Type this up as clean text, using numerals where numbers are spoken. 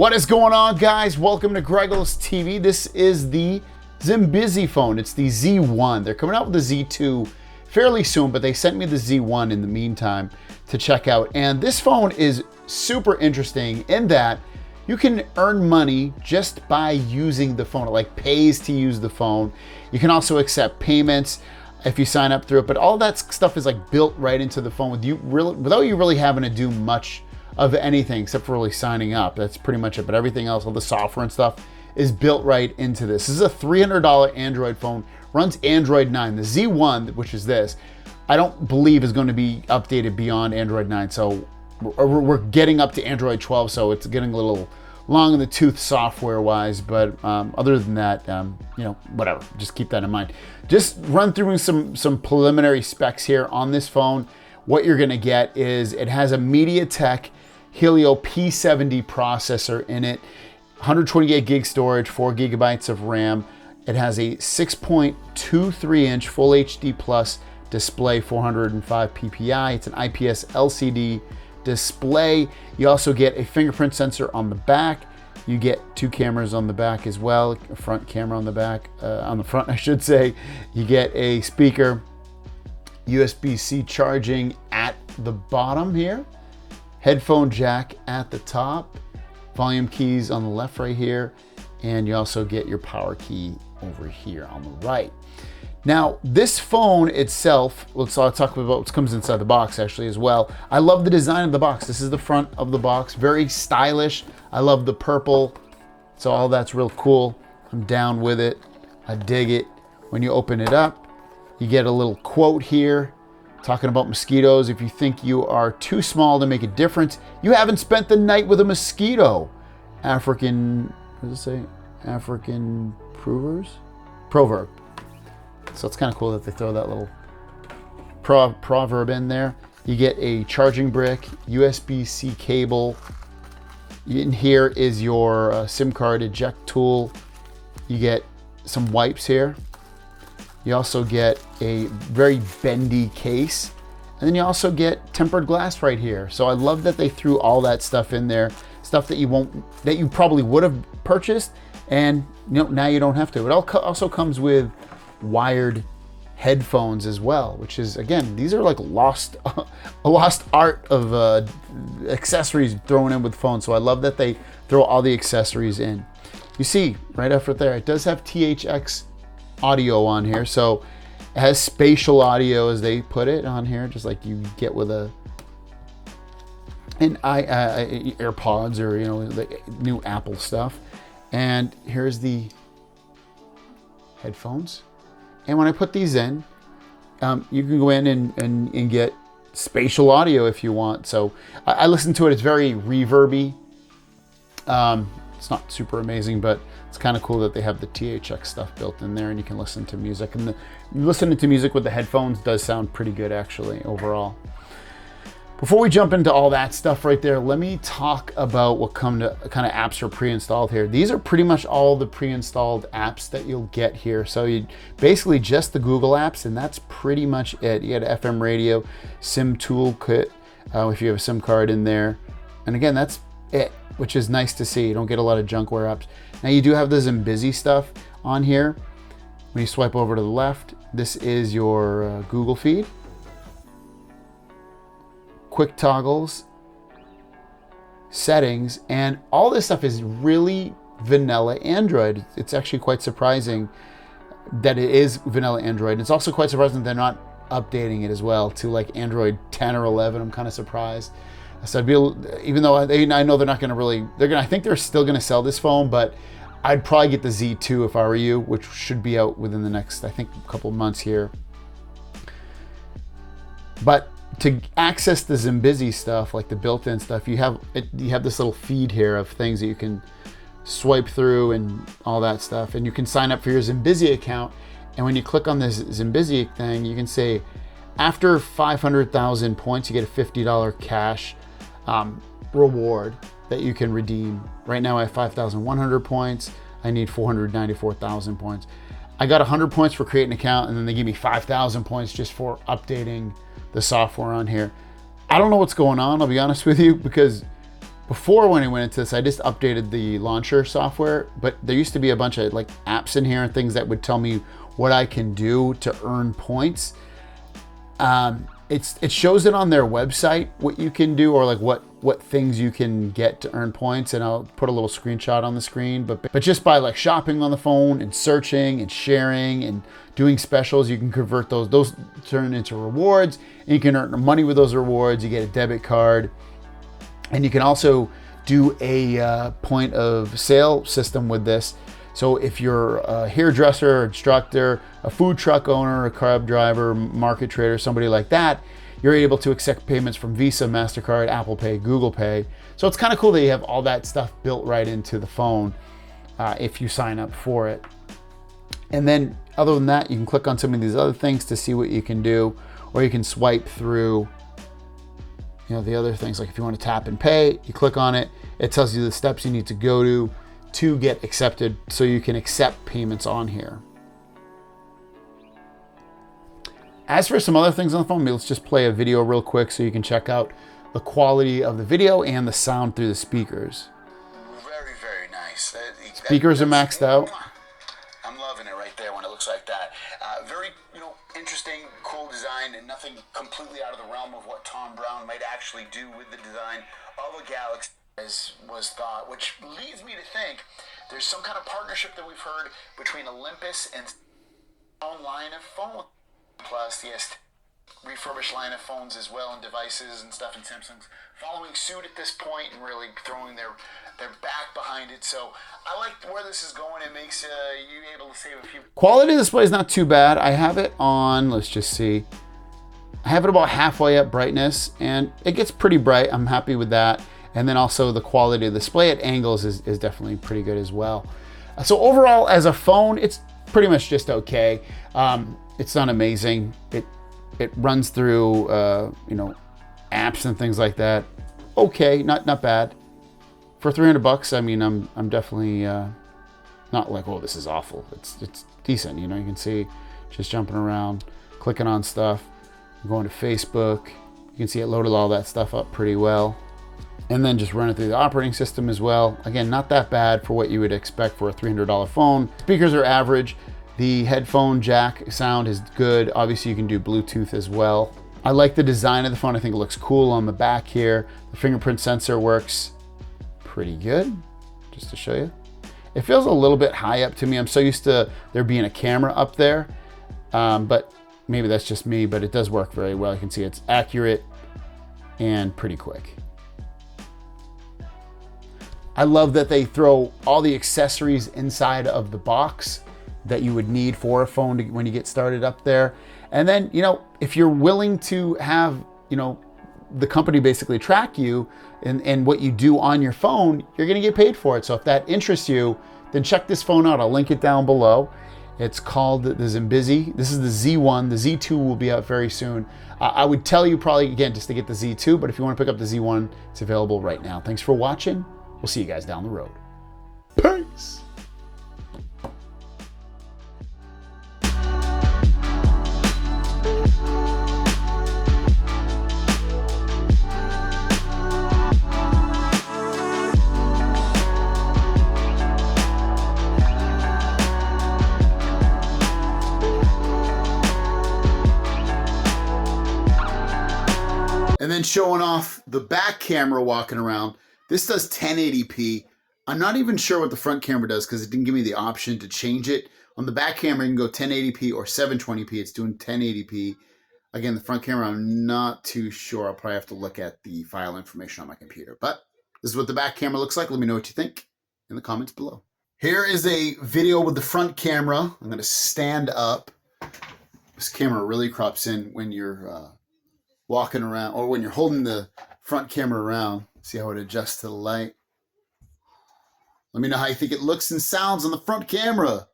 What is going on, guys? Welcome to Greggles TV. This is the ZmBizi phone. It's the Z1. They're coming out with the Z2 fairly soon, but they sent me the Z1 in the meantime to check out. And this phone is super interesting in that you can earn money just by using the phone. It like pays to use the phone. You can also accept payments if you sign up through it, but all that stuff is like built right into the phone without you really having to do much of anything except for really signing up. That's pretty much it. But everything else, all the software and stuff, is built right into this. This is a $300 Android phone, runs Android 9. The Z1, which is this, I don't believe is going to be updated beyond Android 9. So we're getting up to Android 12, so it's getting a little long in the tooth software-wise. But other than that, you know, whatever. Just keep that in mind. Just run through some preliminary specs here on this phone. What you're going to get is it has a MediaTek Helio P70 processor in it, 128 gig storage, 4 gigabytes of RAM. It has a 6.23 inch Full HD Plus display, 405 ppi. It's an IPS LCD display. You also get a fingerprint sensor on the back. You get 2 cameras on the back as well, a front camera on the back, on the front I should say. You get a speaker, USB-C charging at the bottom here, headphone jack at the top, volume keys on the left right here, and you also get your power key over here on the right. Now, this phone itself, let's talk about what comes inside the box actually as well. I love the design of the box. This is the front of the box, very stylish. I love the purple, so all that's real cool. I'm down with it. I dig it. When you open it up, you get a little quote here talking about mosquitoes. If you think you are too small to make a difference, you haven't spent the night with a mosquito. African, what does it say? African proverb. So it's kind of cool that they throw that little proverb in there. You get a charging brick, USB-C cable. In here is your SIM card eject tool. You get some wipes here. You also get a very bendy case. And then you also get tempered glass right here. So I love that they threw all that stuff in there, stuff that you probably would have purchased, and you know, now you don't have to. It also comes with wired headphones as well, which is, again, these are like a lost art of accessories thrown in with phones. So I love that they throw all the accessories in. You see right up there, it does have THX audio on here, so it has spatial audio, as they put it on here, just like you get with an AirPods or, you know, the new Apple stuff. And here's the headphones. And when I put these in, you can go in and get spatial audio if you want. So I listen to it. It's very reverby. It's not super amazing, but it's kind of cool that they have the THX stuff built in there, and you can listen to music. And listening to music with the headphones does sound pretty good, actually, overall. Before we jump into all that stuff right there, let me talk about what kind of apps are pre-installed here. These are pretty much all the pre-installed apps that you'll get here. So you basically just the Google apps, and that's pretty much it. You get FM radio, SIM toolkit, if you have a SIM card in there. And again, that's it, which is nice to see. You don't get a lot of junkware apps. Now you do have the ZmBizi stuff on here. When you swipe over to the left, this is your Google feed. Quick toggles, settings, and all this stuff is really vanilla Android. It's actually quite surprising that it is vanilla Android. It's also quite surprising they're not updating it as well to like Android 10 or 11. I'm kind of surprised. So even though I know they're not going to really, I think they're still going to sell this phone, but I'd probably get the Z2 if I were you, which should be out within the next, I think, couple months here. But to access the ZmBizi stuff, like the built-in stuff, you have this little feed here of things that you can swipe through and all that stuff. And you can sign up for your ZmBizi account. And when you click on this ZmBizi thing, you can say, after 500,000 points, you get a $50 cash reward that you can redeem. Right now I have 5,100 points. I need 494,000 points. I got 100 points for creating an account, and then they give me 5,000 points just for updating the software on here. I don't know what's going on, I'll be honest with you, because Before, when I went into this, I just updated the launcher software, but there used to be a bunch of like apps in here and things that would tell me what I can do to earn points. It shows it on their website, what you can do, or like what things you can get to earn points. And I'll put a little screenshot on the screen, but just by like shopping on the phone and searching and sharing and doing specials, you can convert those turn into rewards, and you can earn money with those rewards. You get a debit card, and you can also do a point of sale system with this. So if you're a hairdresser, instructor, a food truck owner, a cab driver, market trader, somebody like that, you're able to accept payments from Visa, MasterCard, Apple Pay, Google Pay. So it's kind of cool that you have all that stuff built right into the phone if you sign up for it. And then other than that, you can click on some of these other things to see what you can do, or you can swipe through the other things. Like if you want to tap and pay, you click on it, it tells you the steps you need to go to get accepted, so you can accept payments on here. As for some other things on the phone, let's just play a video real quick so you can check out the quality of the video and the sound through the speakers. Very, very nice. Speakers are maxed out. I'm loving it right there when it looks like that. Very, interesting, cool design, and nothing completely out of the realm of what Tom Brown might actually do with the design of a Galaxy, as was thought, which leads me to think there's some kind of partnership that we've heard between Olympus and own line of phone, plus yes, refurbished line of phones as well, and devices and stuff, and Samsung's following suit at this point and really throwing their back behind it. So I like where this is going. It makes you able to save a few. Quality of the display is not too bad. I have it on, let's just see, I have it about halfway up brightness, and it gets pretty bright. I'm happy with that. And then also the quality of the display at angles is definitely pretty good as well. So overall, as a phone, it's pretty much just okay. It's not amazing. It runs through apps and things like that. Okay, not bad. For $300, I mean, I'm definitely not like, oh, this is awful. It's decent. You can see just jumping around, clicking on stuff, going to Facebook. You can see it loaded all that stuff up pretty well. And then just run it through the operating system as well. Again, not that bad for what you would expect for a $300 phone. Speakers are average. The headphone jack sound is good. Obviously, you can do Bluetooth as well. I like the design of the phone. I think it looks cool on the back here. The fingerprint sensor works pretty good, just to show you. It feels a little bit high up to me. I'm so used to there being a camera up there, but maybe that's just me, but it does work very well. You can see it's accurate and pretty quick. I love that they throw all the accessories inside of the box that you would need for a phone when you get started up there. And then, if you're willing to have, the company basically track you and what you do on your phone, you're gonna get paid for it. So if that interests you, then check this phone out. I'll link it down below. It's called the ZmBizi. This is the Z1. The Z2 will be out very soon. I would tell you probably, again, just to get the Z2, but if you wanna pick up the Z1, it's available right now. Thanks for watching. We'll see you guys down the road. Peace. And then showing off the back camera walking around. This does 1080p. I'm not even sure what the front camera does because it didn't give me the option to change it. On the back camera, you can go 1080p or 720p. It's doing 1080p. Again, the front camera, I'm not too sure. I'll probably have to look at the file information on my computer. But this is what the back camera looks like. Let me know what you think in the comments below. Here is a video with the front camera. I'm going to stand up. This camera really crops in when you're walking around, or when you're holding the front camera around. See how it adjusts to the light. Let me know how you think it looks and sounds on the front camera.